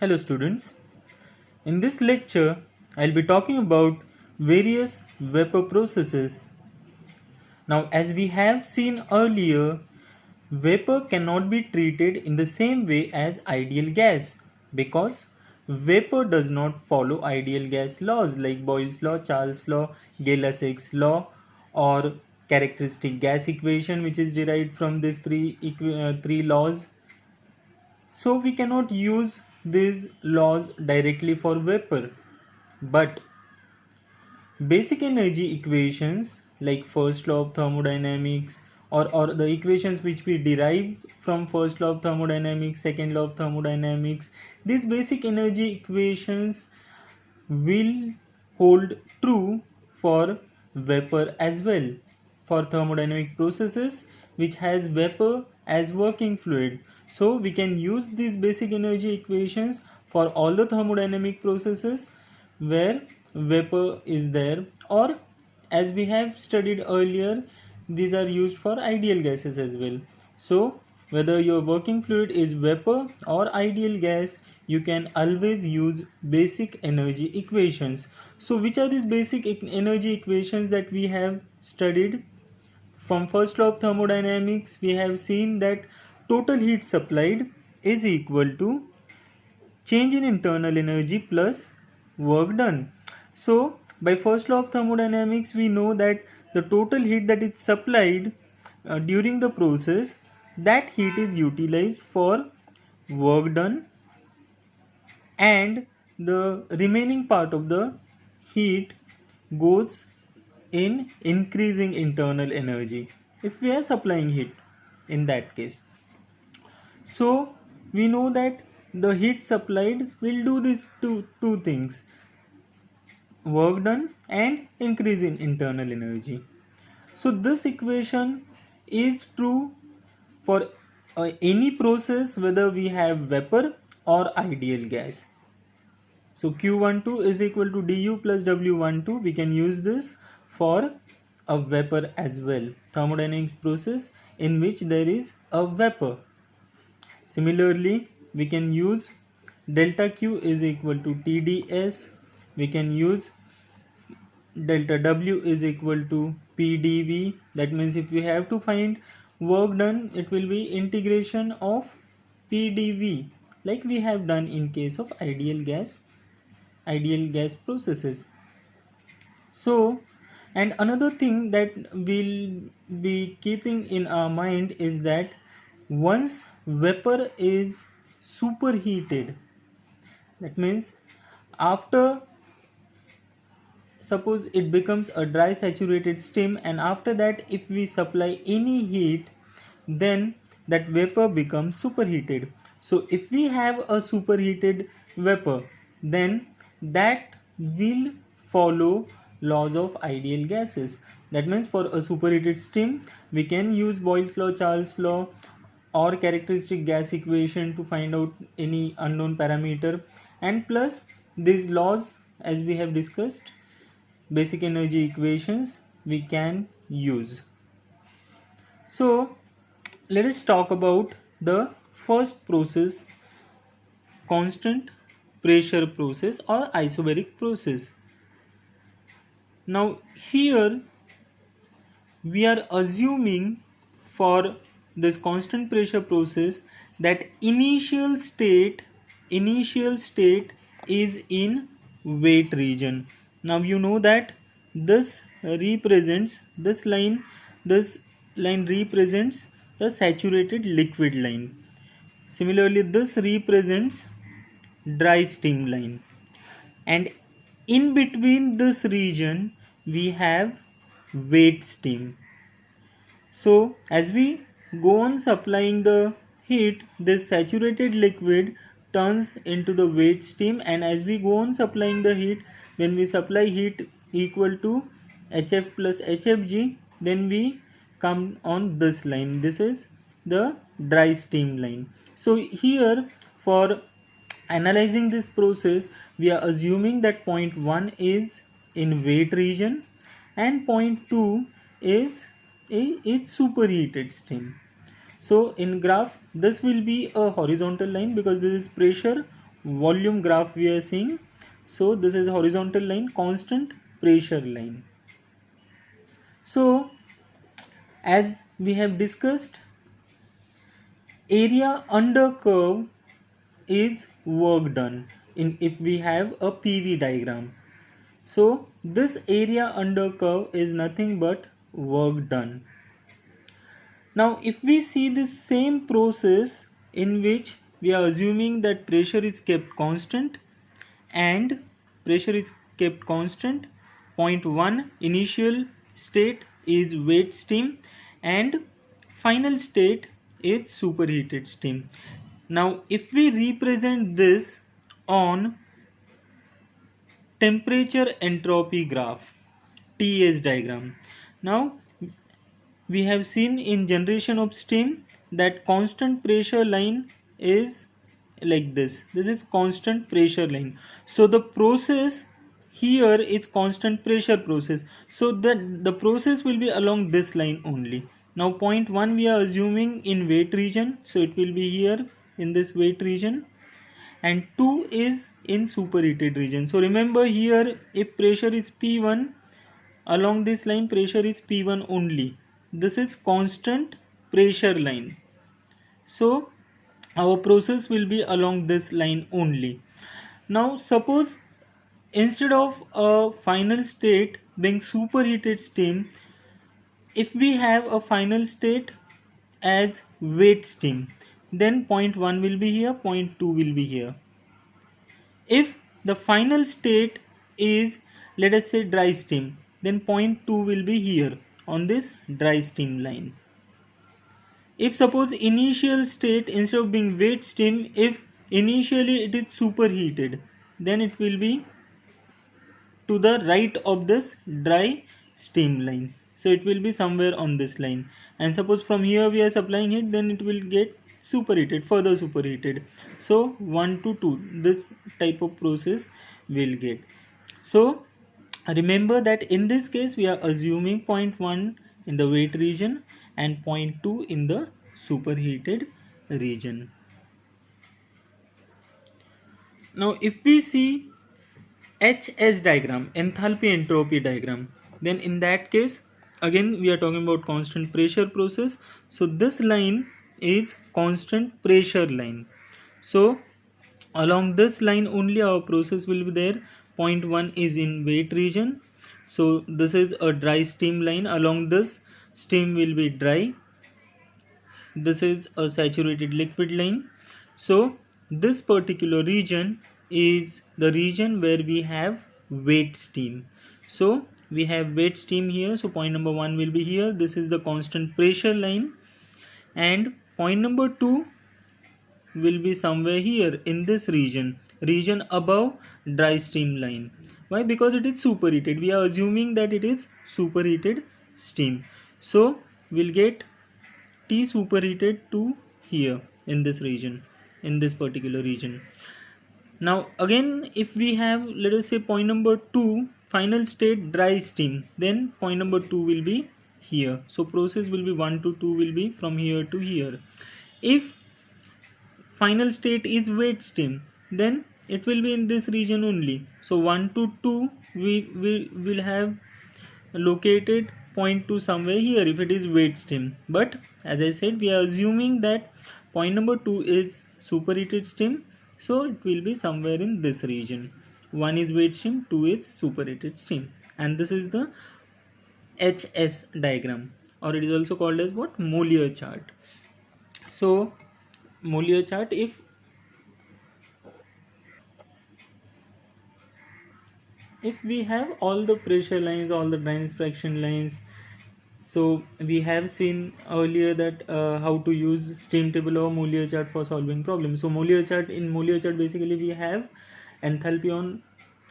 Hello students, in this lecture I'll be talking about various vapor processes. Now as we have seen earlier, vapor cannot be treated in the same way as ideal gas because vapor does not follow ideal gas laws like Boyle's law, Charles' law, Gay-Lussac's law or characteristic gas equation which is derived from these three laws. So we cannot use these laws directly for vapor, but basic energy equations like first law of thermodynamics or the equations which we derive from first law of thermodynamics, second law of thermodynamics, these basic energy equations will hold true for vapor as well, for thermodynamic processes which has vapor as working fluid. So we can use these basic energy equations for all the thermodynamic processes where vapor is there, or as we have studied earlier, these are used for ideal gases as well. So whether your working fluid is vapor or ideal gas, you can always use basic energy equations. So which are these basic energy equations that we have studied? From first law of thermodynamics, we have seen that total heat supplied is equal to change in internal energy plus work done. So by first law of thermodynamics, we know that the total heat that is supplied during the process, that heat is utilized for work done, and the remaining part of the heat goes in increasing internal energy if we are supplying heat in that case. So we know that the heat supplied will do these two things: work done and increase in internal energy. So this equation is true for any process whether we have vapor or ideal gas. So Q12 is equal to du plus W12. We can use this for a vapor as well. Thermodynamic process in which there is a vapor. Similarly, we can use delta Q is equal to TdS. We can use delta W is equal to PdV. That means if we have to find work done, it will be integration of PdV, like we have done in case of ideal gas processes. So, and another thing that we'll be keeping in our mind is that once vapor is superheated, that means after, suppose it becomes a dry saturated steam, and after that if we supply any heat, then that vapor becomes superheated. So if we have a superheated vapor, then that will follow laws of ideal gases. That means for a superheated steam, we can use Boyle's law, Charles' law or characteristic gas equation to find out any unknown parameter, and plus these laws, as we have discussed, basic energy equations we can use. So let us talk about the first process, constant pressure process or isobaric process. Now here we are assuming for this constant pressure process that initial state is in wet region. Now you know that this represents this line represents the saturated liquid line. Similarly, this represents dry steam line, and in between this region we have wet steam. So as we go on supplying the heat, this saturated liquid turns into the wet steam, and as we go on supplying the heat, when we supply heat equal to HF plus HFG, then we come on this line. This is the dry steam line. So here, for analyzing this process, we are assuming that point 1 is in wet region and point 2 is it's superheated steam. So in graph, this will be a horizontal line because this is pressure volume graph we are seeing. So this is horizontal line, constant pressure line. So as we have discussed, area under curve is work done in if we have a PV diagram. So this area under curve is nothing but work done. Now if we see this same process in which we are assuming that pressure is kept constant and pressure is kept constant, point 1 initial state is wet steam and final state is superheated steam. Now if we represent this on temperature entropy graph, TS diagram, now we have seen in generation of steam that constant pressure line is like this. This is constant pressure line. So the process here is constant pressure process. So the process will be along this line only. Now point 1 we are assuming in wet region. So it will be here in this wet region. And 2 is in superheated region. So remember here, if pressure is P1, along this line pressure is P1 only. This is constant pressure line. So our process will be along this line only. Now suppose instead of a final state being superheated steam, if we have a final state as wet steam, then point 1 will be here, point 2 will be here. If the final state is, let us say, dry steam, then point 2 will be here on this dry steam line. If suppose initial state instead of being wet steam, if initially it is superheated, then it will be to the right of this dry steam line. So it will be somewhere on this line. And suppose from here we are supplying it, then it will get superheated, further superheated. So 1 to 2, this type of process will get. So remember that in this case we are assuming point 1 in the wet region and point 2 in the superheated region. Now if we see HS diagram, enthalpy entropy diagram, then in that case again we are talking about constant pressure process. So this line is constant pressure line. So along this line only our process will be there. Point 1 is in wet region. So this is a dry steam line. Along this steam will be dry. This is a saturated liquid line. So this particular region is the region where we have wet steam. So we have wet steam here. So point number 1 will be here. This is the constant pressure line. And point number 2 will be somewhere here in this region above dry steam line. Why? Because it is superheated. We are assuming that it is superheated steam. So we'll get T superheated to here in this region, in this particular region. Now again, if we have, let us say, point number 2 final state dry steam, then point number 2 will be here. So process will be 1 to 2 will be from here to here. If final state is wet steam, then it will be in this region only. So 1 to 2 we will have located point 2 somewhere here if it is wet steam. But as I said, we are assuming that point number 2 is superheated steam. So it will be somewhere in this region. 1 is wet steam, 2 is superheated steam. And this is the HS diagram, or it is also called as what? Mollier chart. So Mollier chart, if we have all the pressure lines, all the dryness fraction lines, so we have seen earlier that how to use steam table or Mollier chart for solving problems. So Mollier chart, basically we have enthalpy on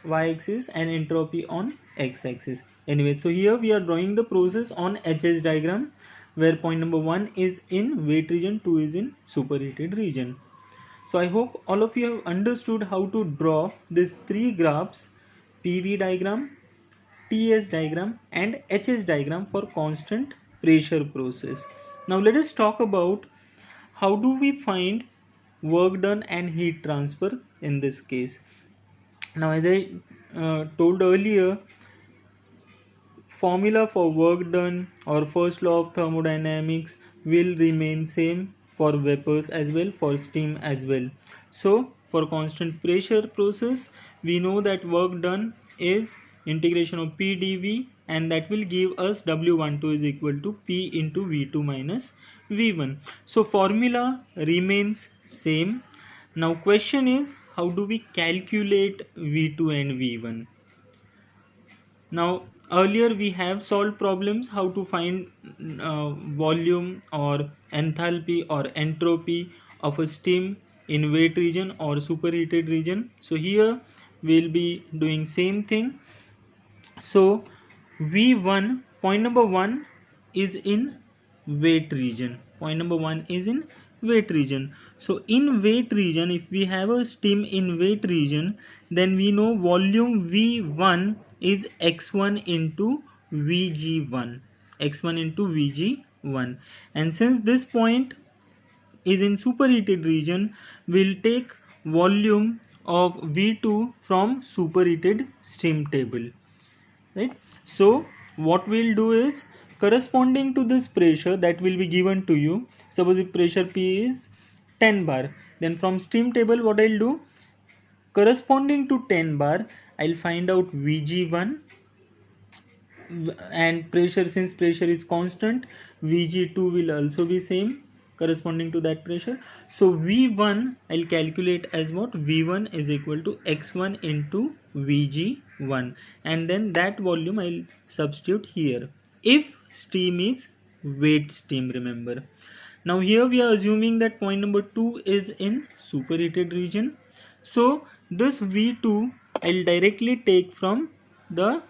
y-axis and entropy on x-axis. Anyway, so here we are drawing the process on HS diagram, where point number 1 is in wet region, 2 is in superheated region. So I hope all of you have understood how to draw these 3 graphs: PV diagram, TS diagram and HS diagram for constant pressure process. Now let us talk about how do we find work done and heat transfer in this case. Now, as I told earlier, formula for work done or first law of thermodynamics will remain same for vapors as well, for steam as well. So for constant pressure process, we know that work done is integration of P dV, and that will give us W12 is equal to P into V2 minus V1. So formula remains same. Now question is, how do we calculate V2 and V1? Now earlier we have solved problems how to find volume or enthalpy or entropy of a steam in wet region or superheated region. So here we'll be doing same thing. So V1, point number 1 is in wet region. Point number 1 is in wet region. So in wet region, if we have a steam in wet region, then we know volume V1 is x1 into Vg1. x1 into Vg1. And since this point is in superheated region, we'll take volume of V2 from superheated steam table. Right? So what we'll do is, corresponding to this pressure that will be given to you, suppose if pressure P is 10 bar, then from steam table what I'll do, corresponding to 10 bar, I'll find out Vg1, and pressure, since pressure is constant, Vg2 will also be same corresponding to that pressure. So V1 I'll calculate as what, V1 is equal to x1 into Vg1, and then that volume I'll substitute here if steam is wet steam, remember. Now here we are assuming that point number 2 is in superheated region, so this V2 I'll directly take from the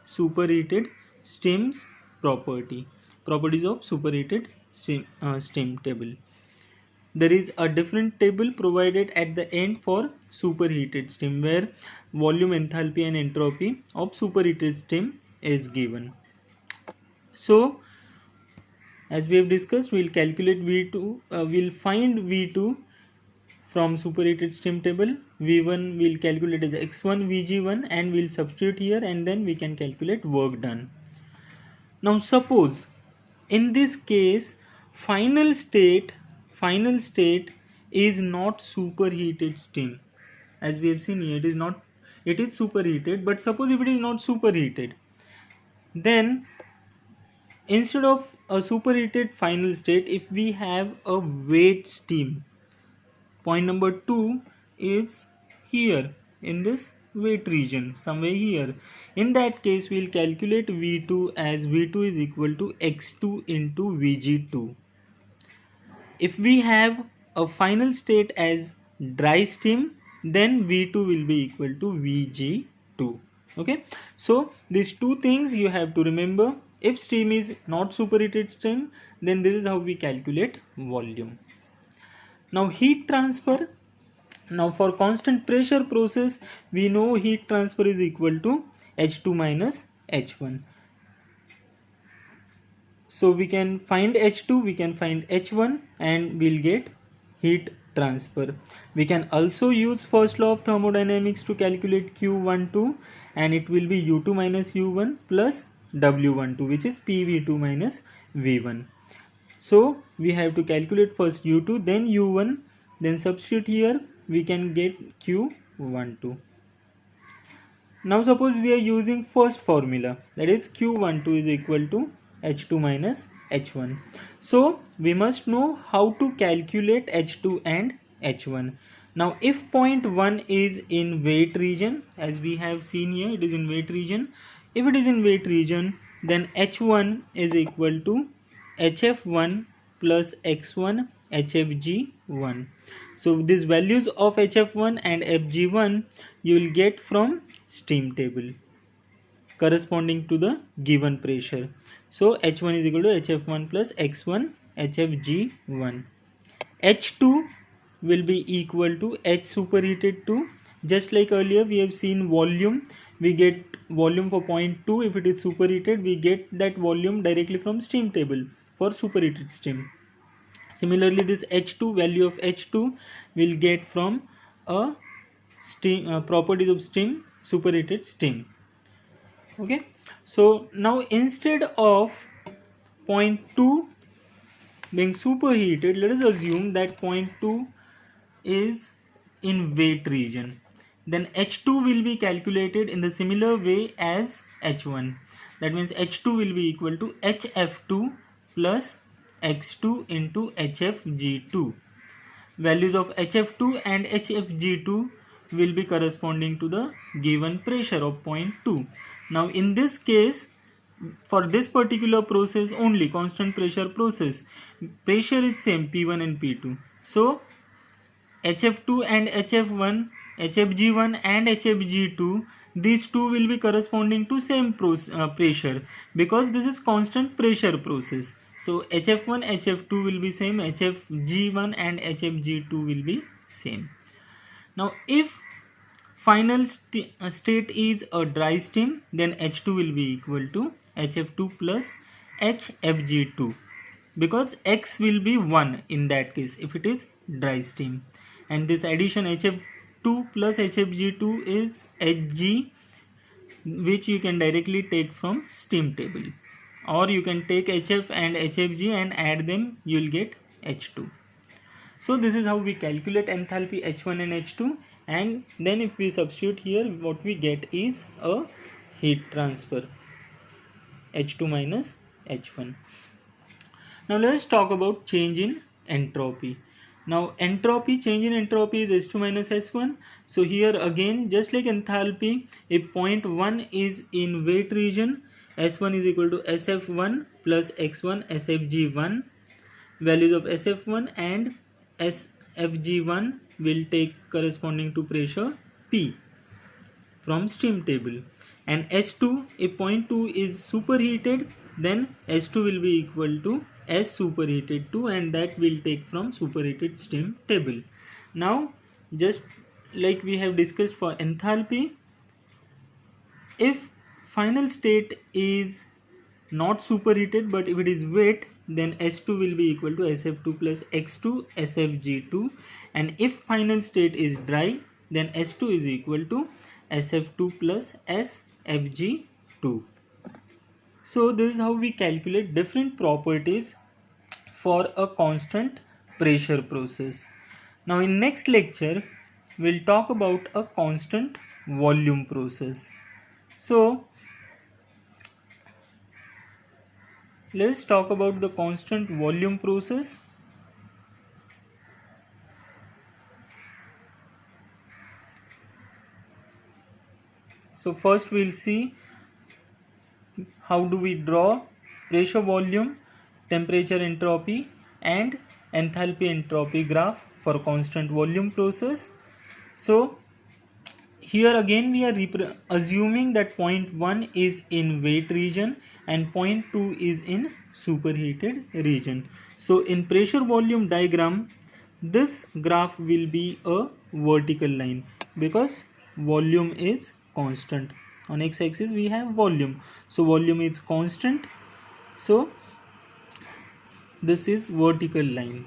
superheated steam's properties of superheated steam table. There is a different table provided at the end for superheated steam, where volume, enthalpy and entropy of superheated steam is given. So as we have discussed, we'll calculate V2, we'll find V2 from superheated steam table. V1 we'll calculate as x1 Vg1 and we'll substitute here, and then we can calculate work done. Now suppose in this case final state is not superheated steam. As we have seen here, it is superheated, but suppose if it is not superheated, then instead of a superheated final state, if we have a wet steam, point number 2 is here in this wet region, somewhere here. In that case, we'll calculate V2 as V2 is equal to x2 into Vg2. If we have a final state as dry steam, then V2 will be equal to Vg2. Okay, so these two things you have to remember. If steam is not superheated steam, then this is how we calculate volume. Now heat transfer. Now for constant pressure process, we know heat transfer is equal to H2 minus H1. So we can find H2, we can find H1, and we'll get heat transfer. We can also use first law of thermodynamics to calculate Q12, and it will be U2 minus U1 plus W12, which is PV2 minus V1. So we have to calculate first U2, then U1, then substitute here, we can get Q12. Now suppose we are using first formula, that is Q12 is equal to H2 minus H1. So we must know how to calculate H2 and H1. Now if point 1 is in wet region, as we have seen here, it is in wet region. If it is in wet region, then H1 is equal to HF1 plus X1 HFG1. So these values of HF1 and FG1 you will get from steam table corresponding to the given pressure. So H1 is equal to HF1 plus X1 HFG1. H2 will be equal to H superheated to, just like earlier we have seen volume, we get volume for point 2. If it is superheated, we get that volume directly from steam table for superheated steam. Similarly, this H2, value of H2 will get from a steam properties of steam, superheated steam. Okay, so now instead of point 2 being superheated, let us assume that point 2 is in wet region. Then H2 will be calculated in the similar way as H1. That means H2 will be equal to HF2 plus X2 into HFG2. Values of HF2 and HFG2 will be corresponding to the given pressure of point 2. Now in this case, for this particular process only, constant pressure process, pressure is same P1 and P2. So HF2 and HF1, HFG1 and HFG2, these two will be corresponding to same pressure, because this is constant pressure process. So HF1, HF2 will be same, HFG1 and HFG2 will be same. Now if final state is a dry steam, then H2 will be equal to HF2 plus HFG2, because X will be 1 in that case if it is dry steam. And this addition HF2 plus HFG2 is Hg, which you can directly take from steam table, or you can take HF and HFG and add them, you will get H2. So this is how we calculate enthalpy H1 and H2, and then if we substitute here, what we get is a heat transfer, H2 minus H1. Now let's talk about change in entropy. Now entropy, change in entropy is H2 minus S1. So here again, just like enthalpy, if point 1 is in wet region, S1 is equal to SF1 plus X1 SFG1. Values of SF1 and SFG1 will take corresponding to pressure P from steam table. And S2, if point 2 is superheated, then S2 will be equal to S superheated 2, and that will take from superheated steam table. Now just like we have discussed for enthalpy, if final state is not superheated but if it is wet, then S2 will be equal to SF2 plus X2 SFG2, and if final state is dry, then S2 is equal to SF2 plus SFG2. So this is how we calculate different properties for a constant pressure process. Now in next lecture, we'll talk about a constant volume process. So let's talk about the constant volume process. So first we'll see how do we draw pressure volume, temperature entropy and enthalpy entropy graph for constant volume process. So here again we are assuming that point 1 is in wet region and point 2 is in superheated region. So in pressure volume diagram, this graph will be a vertical line because volume is constant. On x-axis we have volume, so volume is constant, so this is vertical line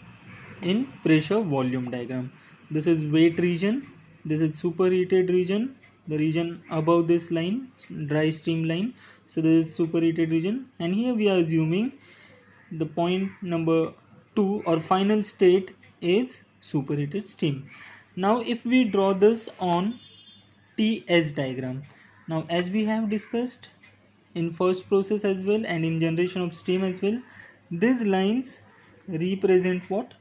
in pressure volume diagram. This is wet region, this is superheated region, the region above this line, dry steam line. So this is superheated region, and here we are assuming the point number 2 or final state is superheated steam. Now if we draw this on TS diagram, now as we have discussed in first process as well and in generation of steam as well, these lines represent what?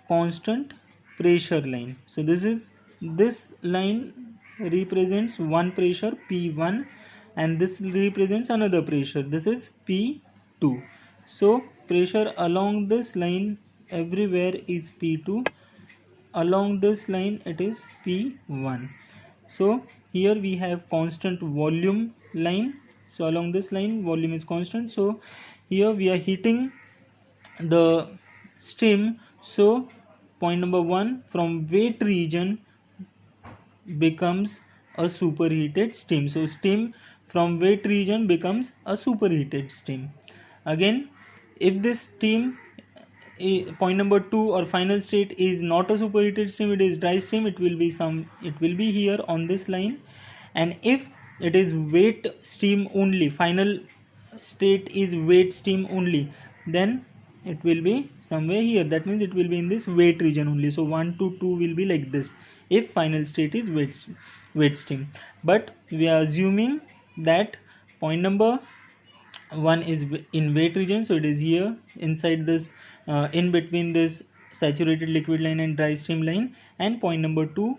Constant pressure line. So this line represents one pressure P1 and this represents another pressure, this is P2. So pressure along this line everywhere is P2, along this line it is P1. So here we have constant volume line, so along this line volume is constant. So here we are heating the steam, so point number 1 from wet region becomes a superheated steam. So steam from wet region becomes a superheated steam. Again, if this steam point number 2 or final state is not a superheated stream, it is dry stream, it will be here on this line. And if it is wet stream only, final state is wet stream only, then it will be somewhere here. That means it will be in this wet region only. So 1 to 2 will be like this if final state is wet stream. But we are assuming that point number 1 is in wet region, so it is here inside this in between this saturated liquid line and dry stream line. And point number 2,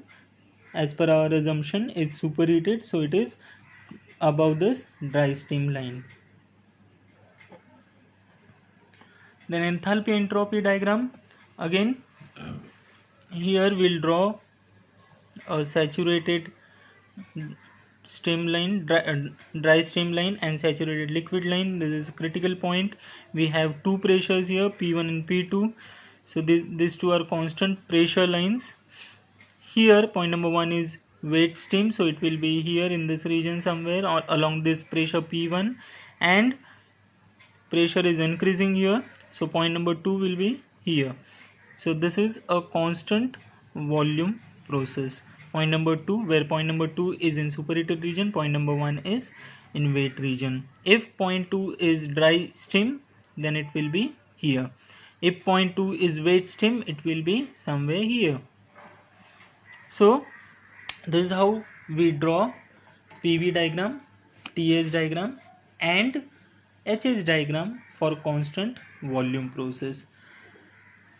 as per our assumption, is superheated, so it is above this dry stream line. Then enthalpy entropy diagram, again here we'll draw a saturated stream line, dry stream line and saturated liquid line. This is a critical point. We have two pressures here, P1 and P2. So these two are constant pressure lines. Here point number 1 is wet stream, so it will be here in this region somewhere or along this pressure P1, and pressure is increasing here, so point number 2 will be here. So this is a constant volume process. Point number 2, where point number 2 is in superheated region, point number 1 is in wet region. If point 2 is dry stream, then it will be here. If point 2 is wet stream, it will be somewhere here. So this is how we draw PV diagram, TS diagram and HS diagram for constant volume process.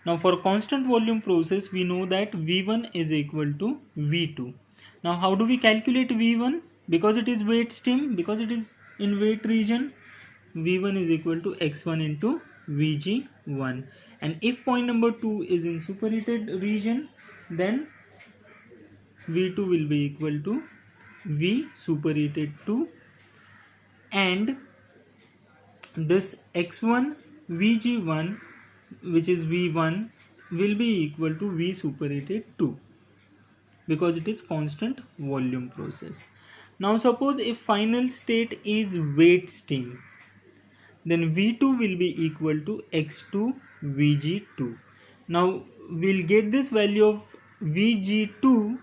Now for constant volume process, we know that V1 is equal to V2. Now how do we calculate V1? Because it is wet stream, because it is in wet region, V1 is equal to X1 into Vg1. And if point number 2 is in superheated region, then V2 will be equal to V superheated 2, and this X1 Vg1, which is V1, will be equal to V superheated 2, because it is constant volume process. Now suppose if final state is wet stream, then V2 will be equal to X2 Vg2. Now we'll get this value of Vg2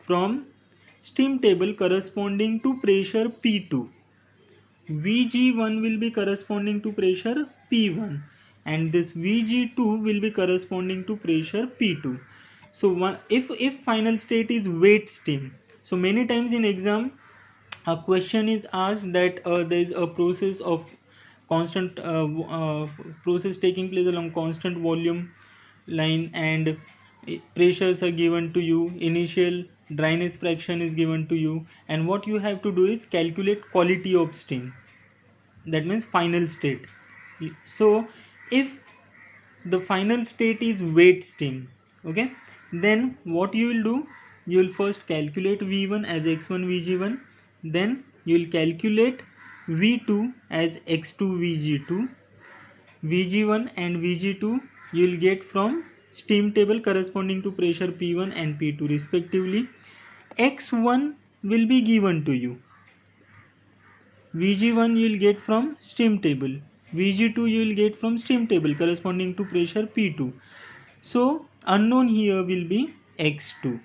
from stream table corresponding to pressure P2. Vg1 will be corresponding to pressure P1, and this Vg2 will be corresponding to pressure P2. So if final state is wet stream, so many times in exam a question is asked that there is a process of constant process taking place along constant volume line, and pressures are given to you, initial dryness fraction is given to you, and what you have to do is calculate quality of stream, that means final state. So if the final state is wet stream, okay, then what you will do, you will first calculate V1 as X1 Vg1, then you will calculate V2 as X2 Vg2. Vg1 and Vg2 you will get from stream table corresponding to pressure P1 and P2 respectively. X1 will be given to you. Vg1 you will get from stream table. Vg2 you will get from stream table corresponding to pressure P2. So unknown here will be X2.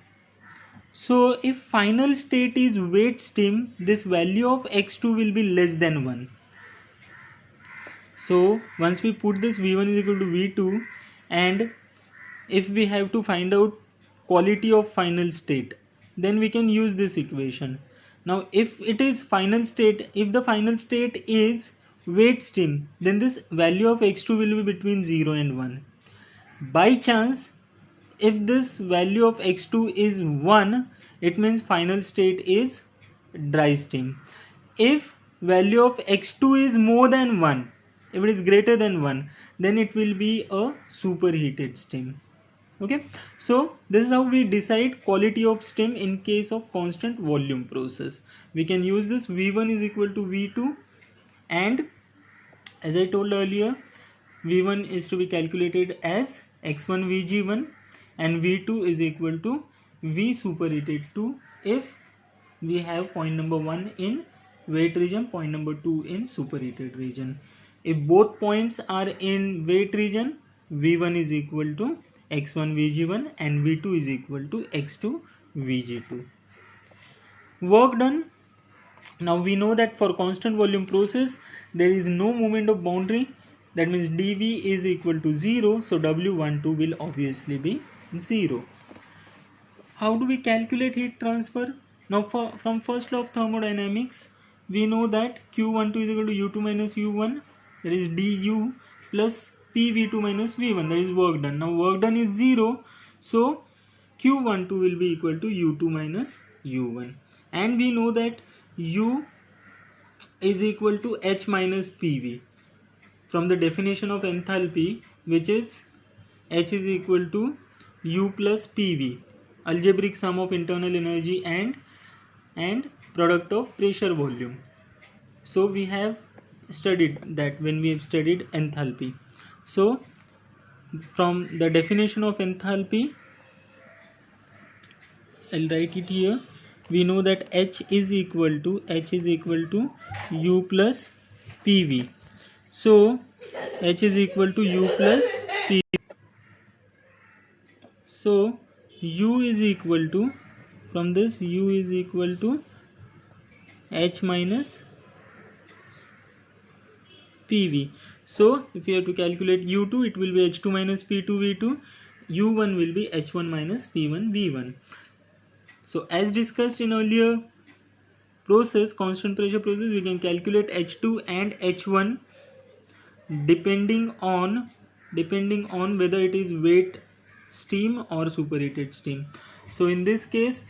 So if final state is wet stream, this value of X2 will be less than 1. So once we put this V1 is equal to V2, and if we have to find out quality of final state, then we can use this equation. Now if it is final state, if the final state is wet stream, then this value of X2 will be between 0 and 1. By chance, if this value of X2 is 1, it means final state is dry stream. If value of X2 is more than 1, if it is greater than 1, then it will be a superheated stream. Okay, so this is how we decide quality of stream in case of constant volume process. We can use this V1 is equal to V2, and as I told earlier, V1 is to be calculated as X1 Vg1 and V2 is equal to V superheated 2 if we have point number 1 in wet region, point number 2 in superheated region. If both points are in wet region, V1 is equal to x1 Vg1 and V2 is equal to x2 Vg2. Work done. Now we know that for constant volume process there is no movement of boundary, that means dV is equal to 0, so W12 will obviously be 0. How do we calculate heat transfer? Now from first law of thermodynamics we know that Q12 is equal to U2 minus U1, that is du plus PV2 minus V1, that is work done. Now work done is 0, so Q12 will be equal to U2 minus U1, and we know that U is equal to H minus PV from the definition of enthalpy, which is H is equal to U plus PV, algebraic sum of internal energy and product of pressure volume. So we have studied that when we have studied enthalpy. So from the definition of enthalpy, I'll write it here. We know that H is equal to U plus PV. So H is equal to U plus PV. So U is equal to, from this U is equal to H minus PV. So if you have to calculate U2, it will be H2 minus P2 V2. U1 will be H1 minus P1 V1. So as discussed in earlier process, constant pressure process, we can calculate H2 and H1 depending on whether it is wet steam or superheated steam. So in this case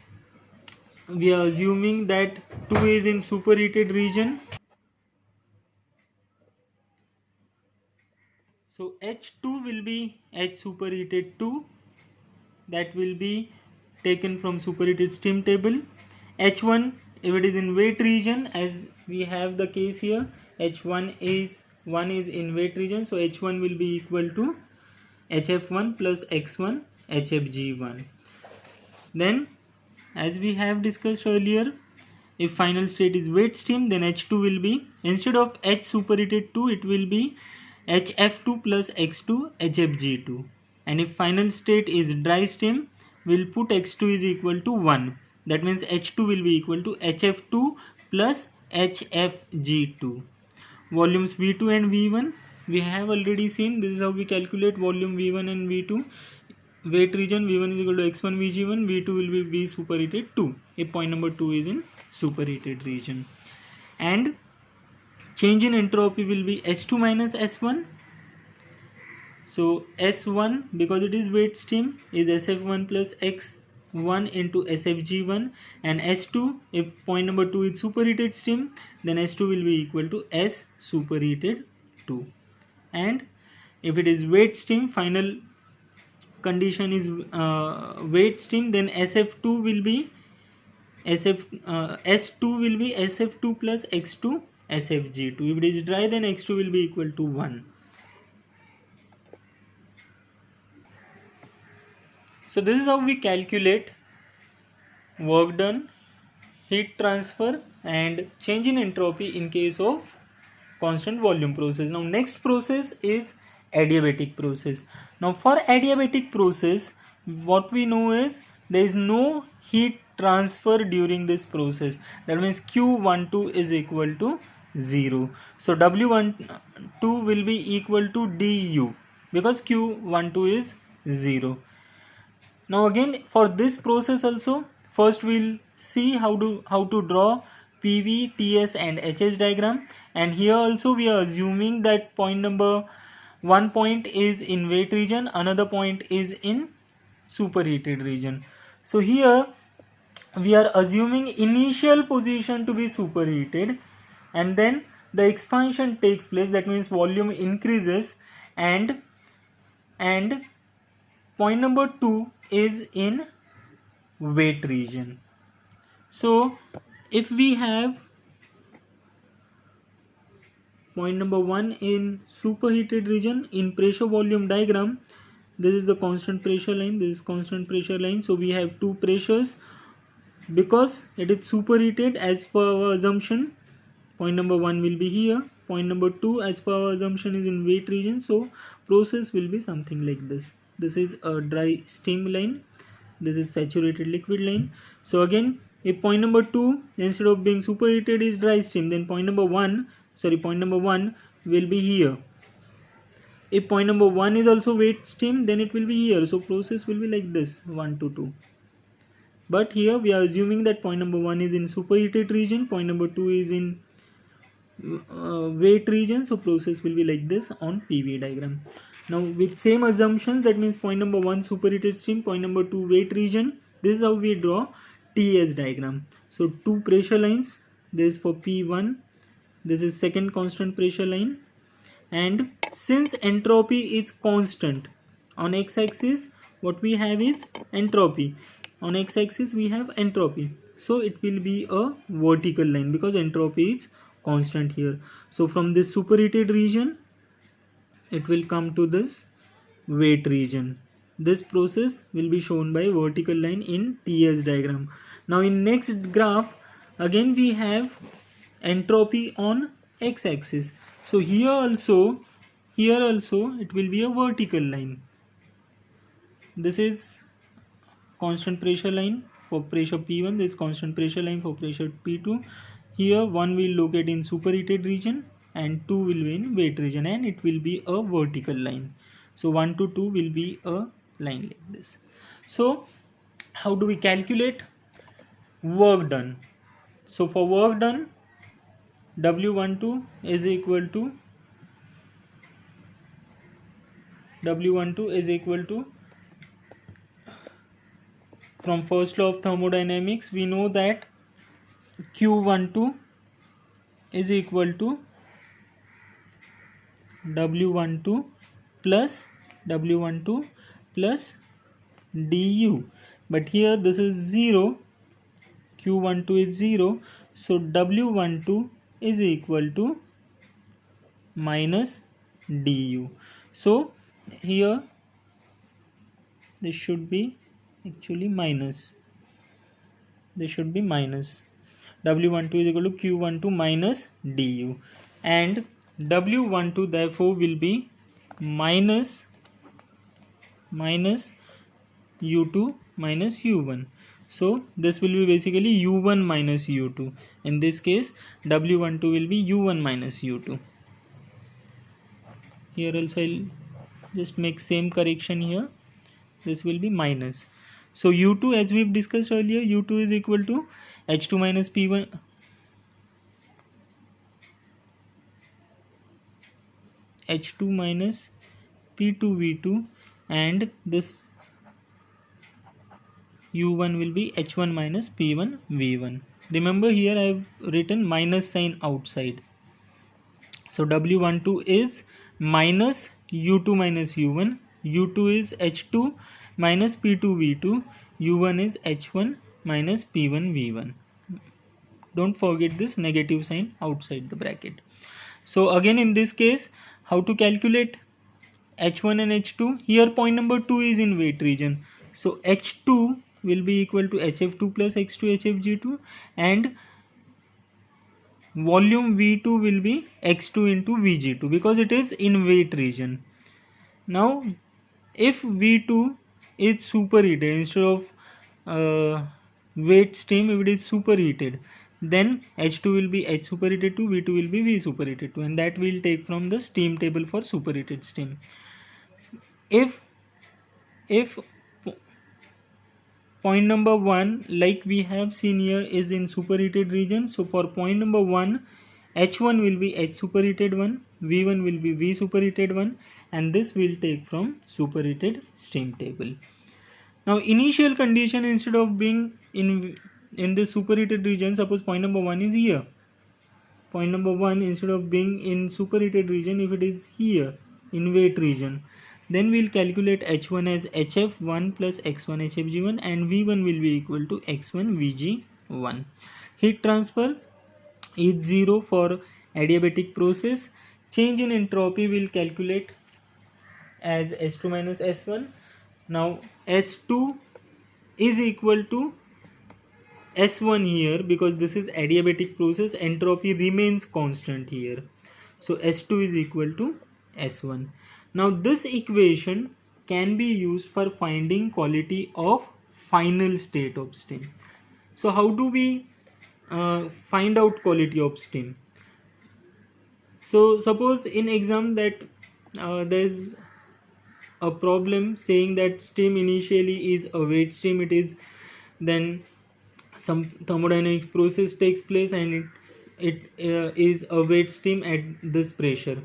we are assuming that 2 is in superheated region. So H2 will be H superheated 2, that will be taken from superheated steam table. H1, if it is in wet region, as we have the case here, H1 is 1 is in wet region, so H1 will be equal to HF1 plus X1 HFG1. Then as we have discussed earlier, if final state is wet steam, then H2 will be, instead of H superheated 2, it will be HF2 plus X2 HFG2. And if final state is dry steam, we'll put X2 is equal to 1. That means H2 will be equal to HF2 plus HFG2. Volumes V2 and V1 we have already seen. This is how we calculate volume V1 and V2. Wet region, V1 is equal to X1 Vg1, V2 will be V superheated 2 if point number 2 is in superheated region. And change in entropy will be S2 minus S1. So S1, because it is wet steam, is SF1 plus X1 into SFG1, and S2, if point number 2 is superheated steam, then S2 will be equal to S superheated 2. And if it is wet steam, final condition is wet steam, then SF2 will be S2 will be SF2 plus X2 SFG2. If it is dry, then X2 will be equal to 1. So this is how we calculate work done, heat transfer and change in entropy in case of constant volume process. Now next process is adiabatic process. Now for adiabatic process, what we know is there is no heat transfer during this process. That means Q12 is equal to 0. So W12 will be equal to du because Q12 is 0. Now again for this process also, first we'll see how to draw PV, TS and HS diagram, and here also we are assuming that point number 1 point is in wet region, another point is in superheated region. So here we are assuming initial position to be superheated and then the expansion takes place, that means volume increases and point number 2 is in wet region. So if we have point number 1 in superheated region, in pressure volume diagram, this is the constant pressure line, this is constant pressure line. So we have two pressures because it is superheated as per our assumption. Point number 1 will be here, point number 2 as per our assumption is in wet region. So process will be something like this. This is a dry steam line, this is saturated liquid line. So again, if point number 2 instead of being superheated is dry steam, then point number 1 will be here. If point number 1 is also wet steam, then it will be here. So process will be like this, 1 to 2. But here we are assuming that point number 1 is in superheated region, point number 2 is in wet region. So process will be like this on PV diagram. Now with same assumptions, that means point number 1 superheated steam, point number 2 wet region. This is how we draw TS diagram. So two pressure lines. This is for P1. This is second constant pressure line. And since entropy is constant, on x-axis what we have is entropy. On x-axis we have entropy. So it will be a vertical line because entropy is constant here. So from this superheated region, it will come to this wet region. This process will be shown by vertical line in TS diagram. Now in next graph, again we have entropy on x-axis. So here also it will be a vertical line. This is constant pressure line for pressure P1, this is constant pressure line for pressure P2. Here 1 will locate in superheated region and 2 will be in wet region, and it will be a vertical line. So 1 to 2 will be a line like this. So how do we calculate work done? So for work done, W12 is equal to from first law of thermodynamics, we know that Q12 is equal to W12 plus du. But here this is 0, Q12 is 0, so W12 is equal to minus du. So here this should be actually minus. This should be minus. W12 is equal to Q12 minus du, and W12 therefore will be minus U2 minus U1. So this will be basically U1 minus U2. In this case, W12 will be U1 minus U2. Here also I'll just make same correction here. This will be minus. So U2, as we've discussed earlier, U2 is equal to H2 minus P1. H2 minus P2V2, and this U1 will be H1 minus P1V1. Remember here I have written minus sign outside. So W12 is minus U2 minus U1. U2 is H2 minus P2V2. U1 is H1 minus P1V1. Don't forget this negative sign outside the bracket. So again in this case, how to calculate H1 and H2? Here point number 2 is in wet region. So H2 will be equal to HF2 plus X2 HFG2, and volume V2 will be X2 into Vg2 because it is in wet region. Now if V2 is superheated instead of wet steam, if it is superheated, then H2 will be H superheated 2, V2 will be V superheated 2, and that we'll take from the steam table for superheated steam. If point number 1, like we have seen here, is in superheated region, so for point number 1, H1 will be H superheated 1, V1 will be V superheated 1, and this will take from superheated steam table. Now initial condition, instead of being in the superheated region, suppose point number 1 is here. Point number 1, instead of being in superheated region, if it is here in wet region, then we'll calculate H1 as HF1 plus X1 HFG1, and V1 will be equal to X1 VG1. Heat transfer is 0 for adiabatic process. Change in entropy will calculate as S2 minus S1. Now S2 is equal to S1 here because this is adiabatic process, entropy remains constant here. So S2 is equal to S1. Now this equation can be used for finding quality of final state of steam. So how do we find out quality of steam? So suppose in exam that there is a problem saying that steam initially is a wet steam, it is then some thermodynamic process takes place and it is a wet steam at this pressure.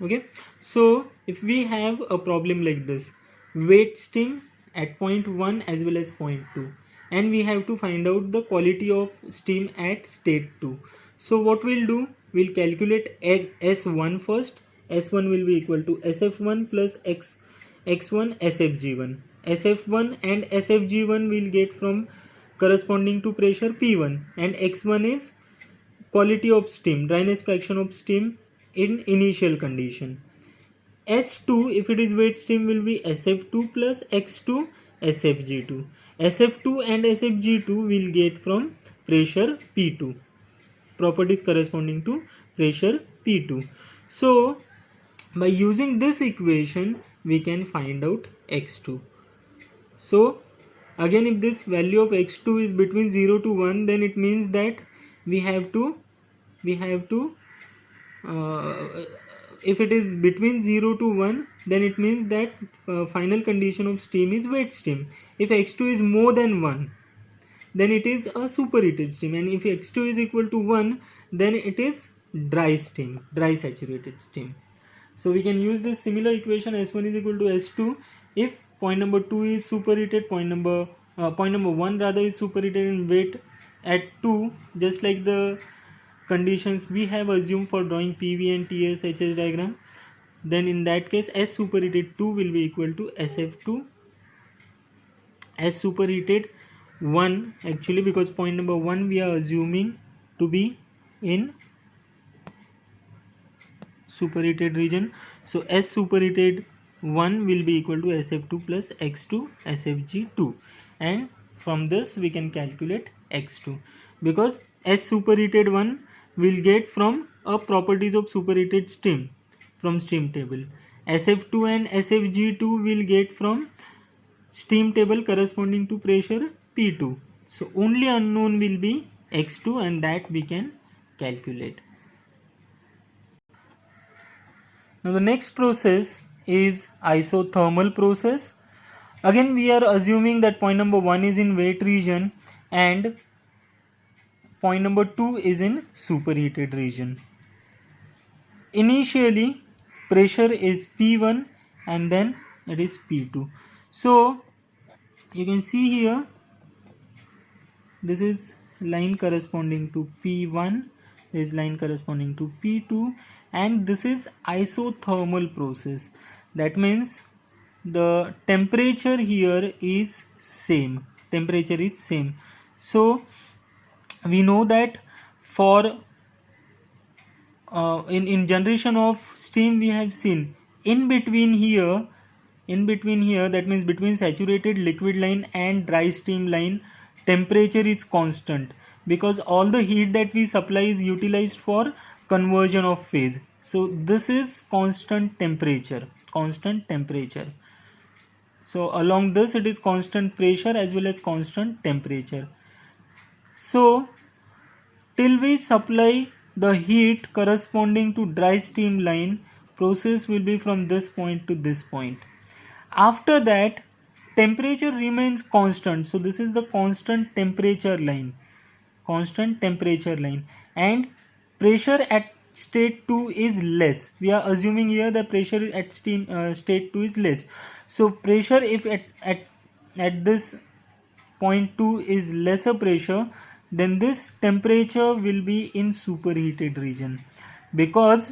Okay, so if we have a problem like this, wet steam at point 1 as well as point 2, and we have to find out the quality of steam at state 2. So what we'll do, we'll calculate S1 first. S1 will be equal to SF1 plus X1 SFG1. SF1 and SFG1 will get from corresponding to pressure P1, and X1 is quality of steam, dryness fraction of steam in initial condition. S2, if it is wet steam, will be SF2 plus X2 SFG2. SF2 and SFG2 will get from pressure P2, properties corresponding to pressure P2. So by using this equation we can find out X2. So again, if this value of X2 is between 0 to 1, then it means that we have to if it is between 0 to 1, then it means that final condition of steam is wet steam. If X2 is more than 1, then it is a superheated steam, and if X2 is equal to 1, then it is dry steam, dry saturated steam. So we can use this similar equation, S1 is equal to S2 if point number 2 is superheated, point number 1 rather is superheated and wet at 2, just like the conditions we have assumed for drawing PV and TS HS diagram. Then in that case S superheated 2 will be equal to SF2 S superheated 1, actually, because point number 1 we are assuming to be in superheated region. So S superheated 1 will be equal to SF2 plus X2 SFG2, and from this we can calculate X2, because S superheated 1 will get from a properties of superheated steam from steam table. SF2 and SFG2 will get from steam table corresponding to pressure P2. So only unknown will be X2, and that we can calculate. Now the next process is isothermal process. Again we are assuming that point number 1 is in wet region and point number 2 is in superheated region. Initially pressure is P1 and then it is P2. So you can see here, this is line corresponding to P1, this is line corresponding to P2, and this is isothermal process. That means the temperature here is same, temperature is same. So we know that for in generation of steam we have seen in between here, that means between saturated liquid line and dry steam line, temperature is constant, because all the heat that we supply is utilized for conversion of phase. So this is constant temperature. So along this it is constant pressure as well as constant temperature. So till we supply the heat corresponding to dry steam line, process will be from this point to this point. After that temperature remains constant, so this is the constant temperature line, and pressure at state 2 is less. We are assuming here the pressure at state 2 is less. So pressure, if at this point 2 is lesser pressure, then this temperature will be in superheated region, because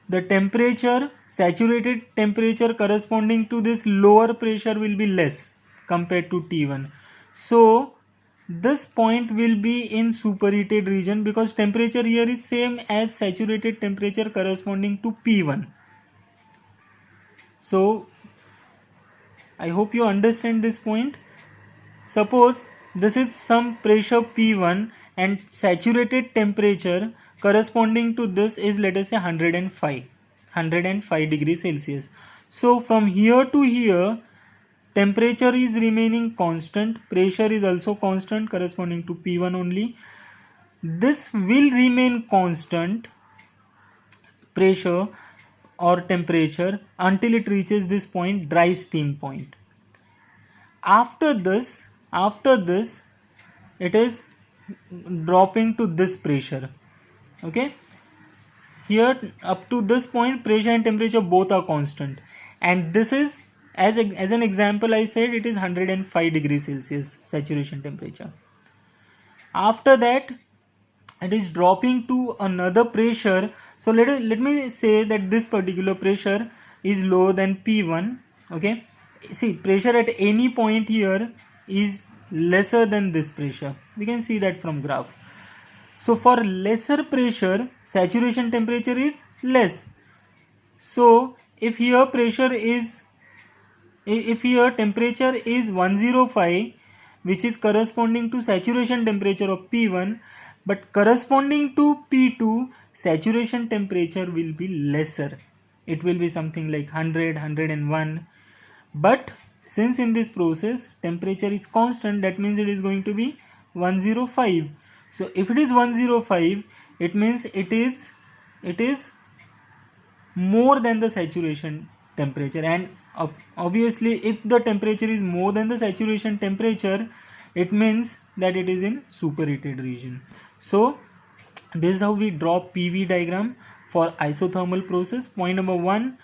the temperature, saturated temperature corresponding to this lower pressure will be less compared to T1. So this point will be in superheated region, because temperature here is same as saturated temperature corresponding to P1. So I hope you understand this point. Suppose this is some pressure P1 and saturated temperature corresponding to this is, let us say, 105. 105 degrees Celsius. So from here to here, temperature is remaining constant, pressure is also constant corresponding to P1 only. This will remain constant, pressure or temperature, until it reaches this point, dry steam point. After this it is dropping to this pressure. Okay, here up to this point pressure and temperature both are constant, and this is, as an example I said, it is 105 degrees Celsius saturation temperature. After that it is dropping to another pressure. So let me say that this particular pressure is lower than P1. Okay, see, pressure at any point here is lesser than this pressure. We can see that from graph. So for lesser pressure, saturation temperature is less. So if here temperature is 105, which is corresponding to saturation temperature of P1, but corresponding to P2, saturation temperature will be lesser. It will be something like 100, 101. But since in this process temperature is constant, that means it is going to be 105. So if it is 105, it means it is more than the saturation temperature, and obviously if the temperature is more than the saturation temperature, it means that it is in superheated region. So this is how we draw PV diagram for isothermal process. Point number 1,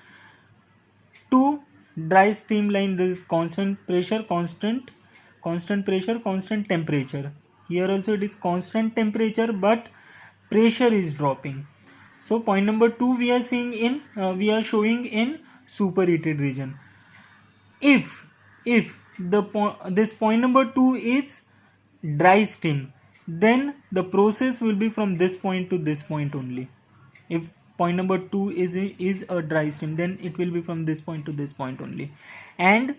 to dry steam line, this is constant pressure, constant pressure, constant temperature. Here also it is constant temperature, but pressure is dropping. So point number 2 we are showing in superheated region. If this point number 2 is dry steam, then the process will be from this point to this point only. If point number 2 is a dry steam, then it will be from this point to this point only. And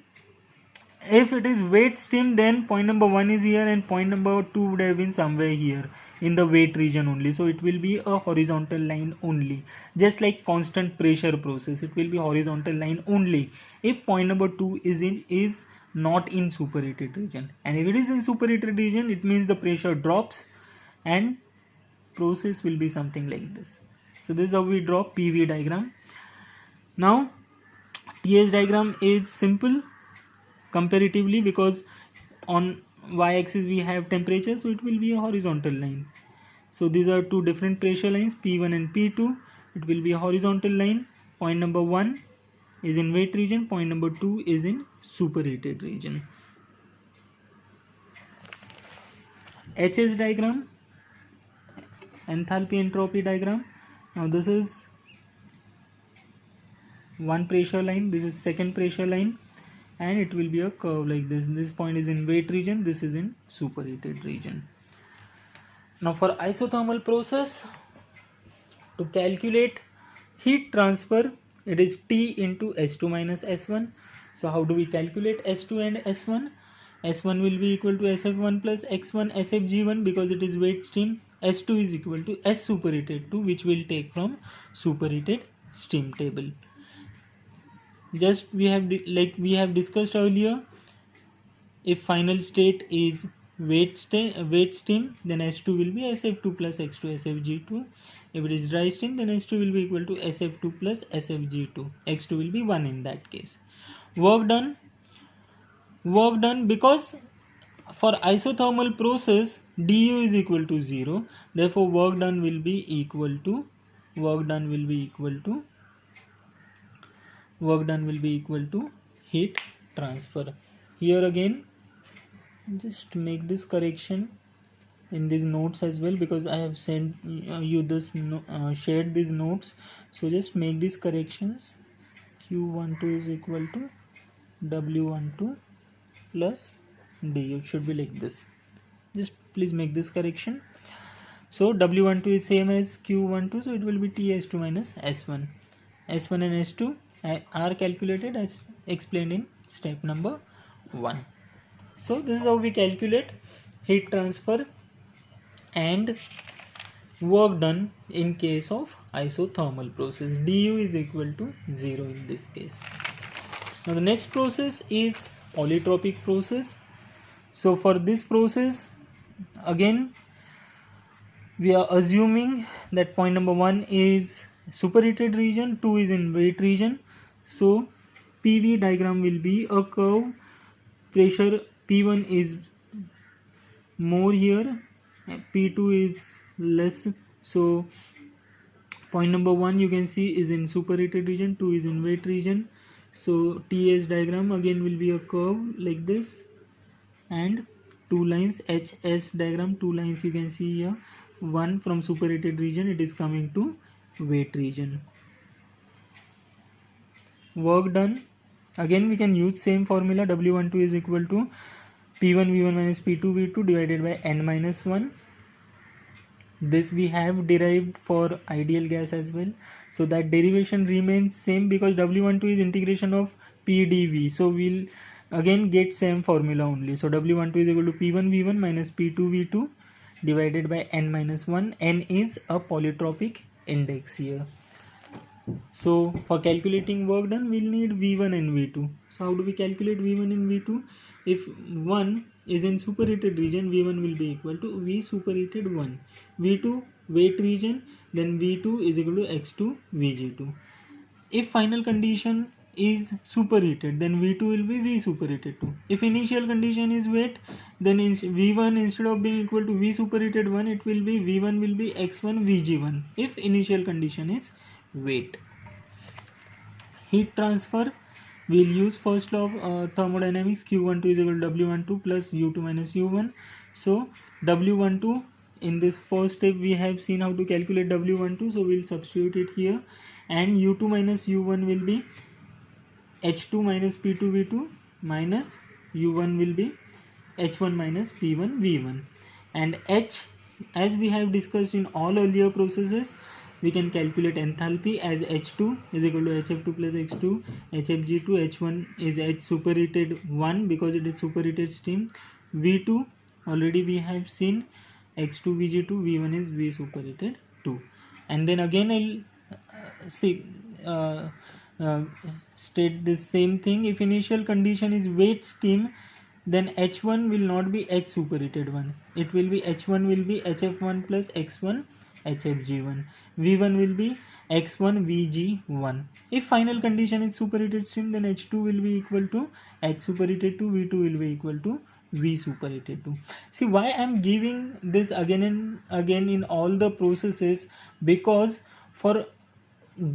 if it is wet steam, then point number 1 is here and point number 2 would have been somewhere here in the wet region only. So it will be a horizontal line only, just like constant pressure process, it will be horizontal line only if point number 2 is not in superheated region. And if it is in superheated region, it means the pressure drops and process will be something like this. So this is how we draw PV diagram. Now TS diagram is simple comparatively, because on y-axis we have temperature, so it will be a horizontal line. So these are two different pressure lines, P1 and P2. It will be a horizontal line. Point number 1 is in wet region, point number 2 is in superheated region. HS diagram, enthalpy entropy diagram. Now this is one pressure line, this is second pressure line, and it will be a curve like this. This point is in wet region, this is in superheated region. Now for isothermal process, to calculate heat transfer, it is T into S2 minus S1. So how do we calculate S2 and S1? S1 will be equal to SF1 plus X1 SFG1 because it is wet steam. S2 is equal to S superheated 2, which we'll take from superheated steam table. Just we have discussed earlier, if final state is wet steam, then S2 will be SF2 plus X2 SFG2. If it is dry steam, then S2 will be equal to SF2 plus SFG2. X2 will be 1 in that case. Work done, because for isothermal process du is equal to 0, therefore work done will be equal to heat transfer. Here again, just make this correction in these notes as well, because I have sent you this shared these notes. So just make these corrections. Q12 is equal to W12 plus du, should be like this. Just please make this correction. So W12 is same as Q12, so it will be TS2 minus S1. S1 and S2 are calculated as explained in step number 1. So this is how we calculate heat transfer and work done in case of isothermal process. Du is equal to 0 in this case. Now the next process is polytropic process. So for this process, again we are assuming that point number 1 is superheated region, 2 is in wet region. So PV diagram will be a curve. Pressure P1 is more here, P2 is less. So point number 1 you can see is in superheated region, 2 is in wet region. So TS diagram again will be a curve like this, and two lines, HS diagram, two lines you can see here. One from superheated region, it is coming to wet region. Work done, again we can use same formula. W12 is equal to P1 V1 minus P2 V2 divided by N minus 1. This we have derived for ideal gas as well, so that derivation remains same because W12 is integration of PdV, so we'll again get same formula only. So W12 is equal to P1 V1 minus P2 V2 divided by N minus 1. N is a polytropic index here. So for calculating work done, we'll need V1 and V2. So how do we calculate V1 and V2? If 1 is in superheated region, V1 will be equal to V superheated 1. V2 wet region, then V2 is equal to X2 Vg2. If final condition is superheated, then V2 will be V superheated 2. If initial condition is wet, then V1 instead of being equal to V superheated 1, it will be V1 will be X1 Vg1 if initial condition is wet. Heat transfer, we'll use first law of thermodynamics. Q12 is equal to W12 plus U2 minus U1. So W12, in this first step we have seen how to calculate W12, so we'll substitute it here, and U2 minus U1 will be H2 minus P2 V2 minus U1 will be H1 minus P1 V1, and H, as we have discussed in all earlier processes, we can calculate enthalpy as H2 is equal to HF2 plus X2 HFG2. H1 is H superheated 1 because it is superheated steam. V2 already we have seen X2 Vg2, V1 is V superheated 2. And then again I'll state this same thing. If initial condition is wet steam, then H1 will not be H superheated 1. It will be H1 will be HF1 plus X1 HFG1. V1 will be X1 Vg1. If final condition is superheated steam, then H2 will be equal to H superheated 2, V2 will be equal to V superheated 2. See why I am giving this again and again in all the processes, because for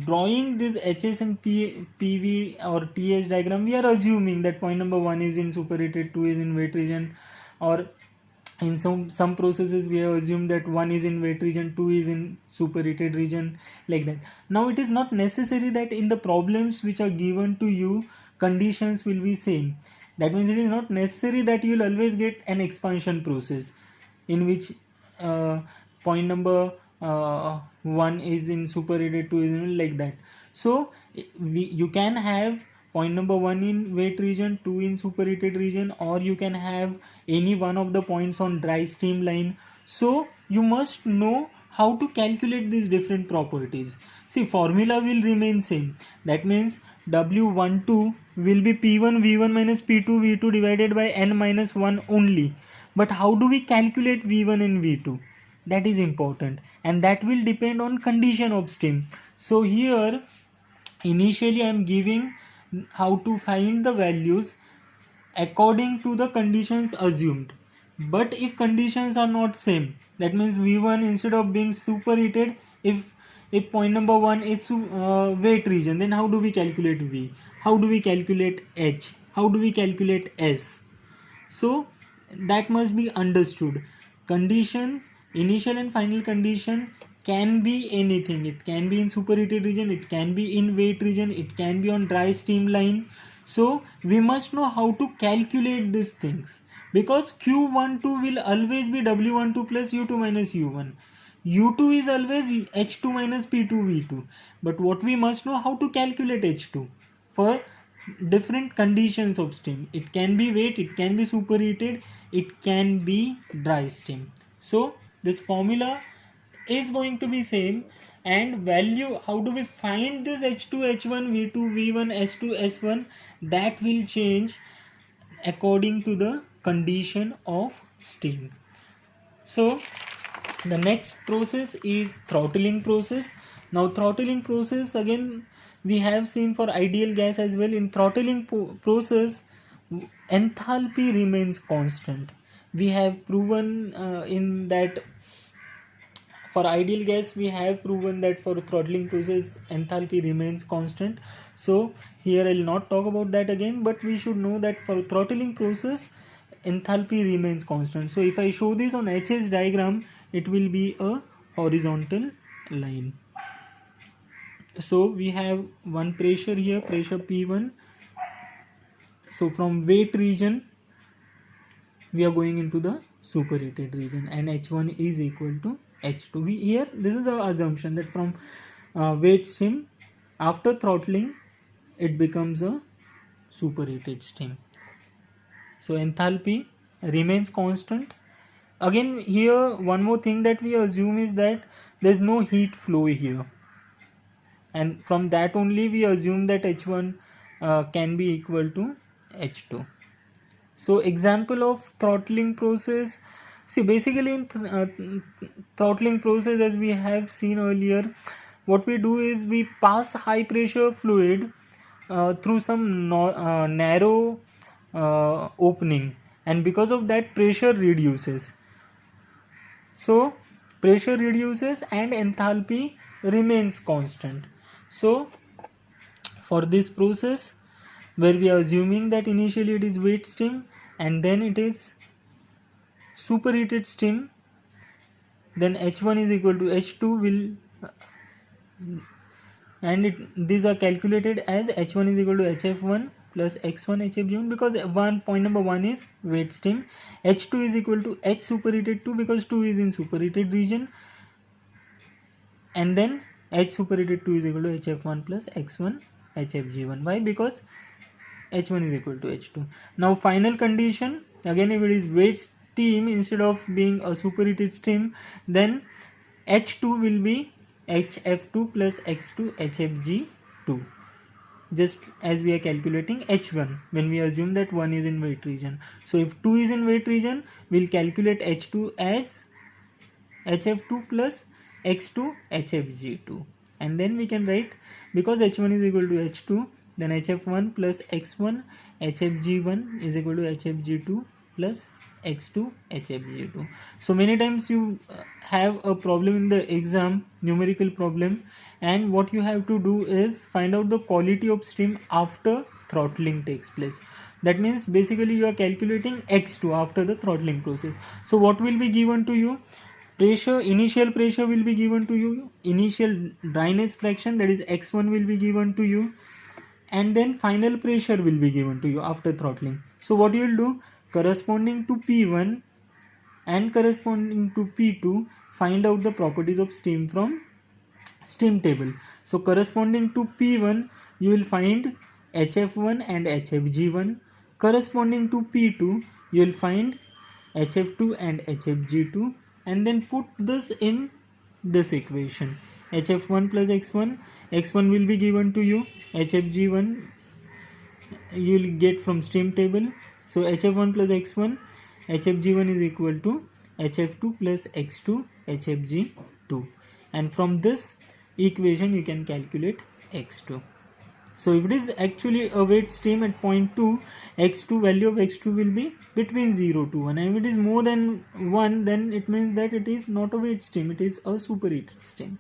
drawing this HS and PV or TH diagram, we are assuming that point number 1 is in superheated, 2 is in wet region, or in some processes we have assumed that 1 is in wet region, 2 is in superheated region, like that. Now it is not necessary that in the problems which are given to you conditions will be same. That means it is not necessary that you will always get an expansion process in which point number 1 is in superheated, 2 is in, like that. So you can have point number 1 in wet region, 2 in superheated region, or you can have any one of the points on dry steam line. So you must know how to calculate these different properties. See, formula will remain same. That means W12 will be P1 V1 minus P2 V2 divided by N minus 1 only. But how do we calculate V1 and V2? That is important, and that will depend on condition of steam. So here initially I am giving how to find the values according to the conditions assumed. But if conditions are not same, that means V1 instead of being superheated, if point number 1 is wet region, then how do we calculate V? How do we calculate H? How do we calculate S? So that must be understood. Conditions, initial and final condition can be anything. It can be in superheated region, it can be in wet region, it can be on dry steam line. So we must know how to calculate these things, because Q12 will always be W12 plus U2 minus U1. U2 is always H2 minus P2 V2. But what we must know, how to calculate H2 for different conditions of steam. It can be wet, it can be superheated, it can be dry steam. So this formula is going to be same, and value, how do we find this H2, H1, V2, V1, S2, S1, that will change according to the condition of steam. So the next process is throttling process. Now throttling process, again we have seen for ideal gas as well. In throttling process, enthalpy remains constant. We have proven in that for ideal gas we have proven that for throttling process enthalpy remains constant. So here I'll not talk about that again, but we should know that for throttling process enthalpy remains constant. So if I show this on HS diagram, it will be a horizontal line. So we have one pressure here, pressure P1. So from weight region we are going into the superheated region, and H1 is equal to H2. Here this is our assumption that from weight stream, after throttling it becomes a superheated steam. So enthalpy remains constant. Again here one more thing that we assume is that there is no heat flow here, and from that only we assume that H1 can be equal to H2. So example of throttling process, see basically in throttling process, as we have seen earlier, what we do is we pass high pressure fluid through some narrow opening, and because of that pressure reduces. So pressure reduces and enthalpy remains constant. So for this process, where we are assuming that initially it is weight stream and then it is superheated steam, then H1 is equal to H2 will, and these are calculated as H1 is equal to HF1 plus X1 HFG1, because point number 1 is weight stream. H2 is equal to H superheated 2 because 2 is in superheated region, and then H superheated 2 is equal to HF1 plus X1 HFG1. Why? Because H1 is equal to H2. Now final condition, again if it is weight steam instead of being a superheated steam, then H2 will be HF2 plus X2 HFG2, just as we are calculating H1 when we assume that 1 is in weight region. So if 2 is in weight region, we'll calculate H2 as HF2 plus X2 HFG2, and then we can write, because H1 is equal to H2, then HF1 plus X1 HFG1 is equal to HFG2 plus X2 HFG2. So many times you have a problem in the exam, numerical problem, and what you have to do is find out the quality of stream after throttling takes place. That means basically you are calculating X2 after the throttling process. So what will be given to you? Pressure, initial pressure will be given to you, initial dryness fraction, that is X1 will be given to you, and then final pressure will be given to you after throttling. So what you will do, corresponding to P1 and corresponding to P2, find out the properties of steam from steam table. So corresponding to P1 you will find HF1 and HFG1, corresponding to P2 you will find HF2 and HFG2, and then put this in this equation. HF1 plus X1, X1 will be given to you, HFG1 you will get from steam table. So HF1 plus X1, HFG1 is equal to HF2 plus X2 HFG2, and from this equation you can calculate X2. So if it is actually a weight stream at point 2, X2, value of X2 will be between 0 to 1, and if it is more than 1, then it means that it is not a weight stream, it is a superheated steam.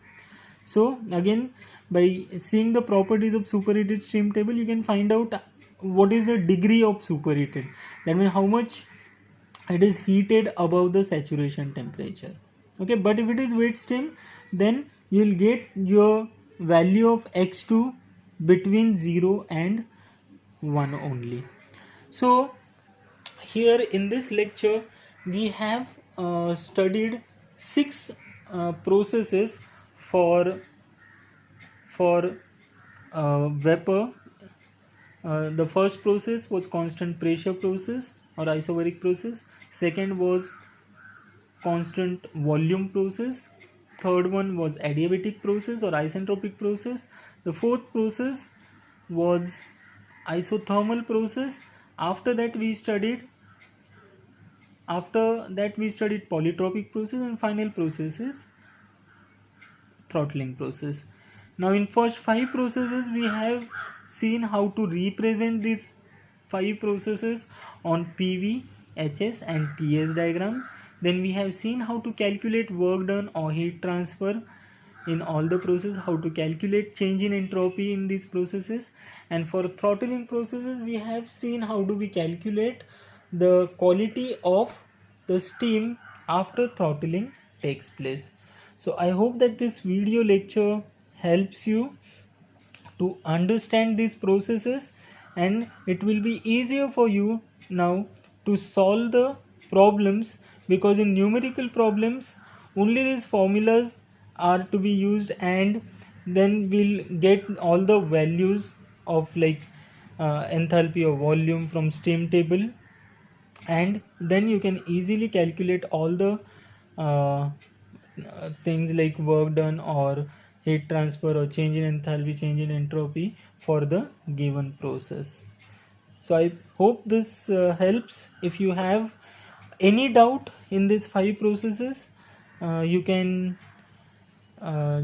So again, by seeing the properties of superheated steam table, you can find out what is the degree of superheated, that means how much it is heated above the saturation temperature. Okay, but if it is weight stream, then you will get your value of X2 between 0 and 1 only. So here in this lecture we have studied 6 processes for vapor. The first process was constant pressure process or isobaric process. Second was constant volume process. third one was adiabatic process or isentropic process. The fourth process was isothermal process. After that we studied polytropic process, and final process is throttling process. Now in first 5 processes we have seen how to represent these 5 processes on PV, HS and TS diagram. Then we have seen how to calculate work done or heat transfer in all the processes, how to calculate change in entropy in these processes, and for throttling processes we have seen how do we calculate the quality of the steam after throttling takes place. So I hope that this video lecture helps you to understand these processes, and it will be easier for you now to solve the problems, because in numerical problems only these formulas are to be used, and then we'll get all the values of like enthalpy or volume from steam table, and then you can easily calculate all the things like work done or heat transfer or change in enthalpy, change in entropy for the given process. So I hope this helps. If you have any doubt in these 5 processes, you can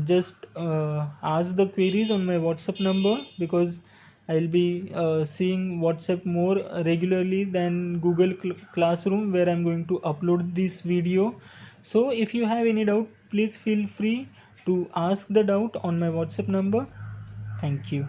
just ask the queries on my WhatsApp number, because I'll be seeing WhatsApp more regularly than Google Classroom, where I'm going to upload this video. So if you have any doubt, please feel free to ask the doubt on my WhatsApp number. Thank you.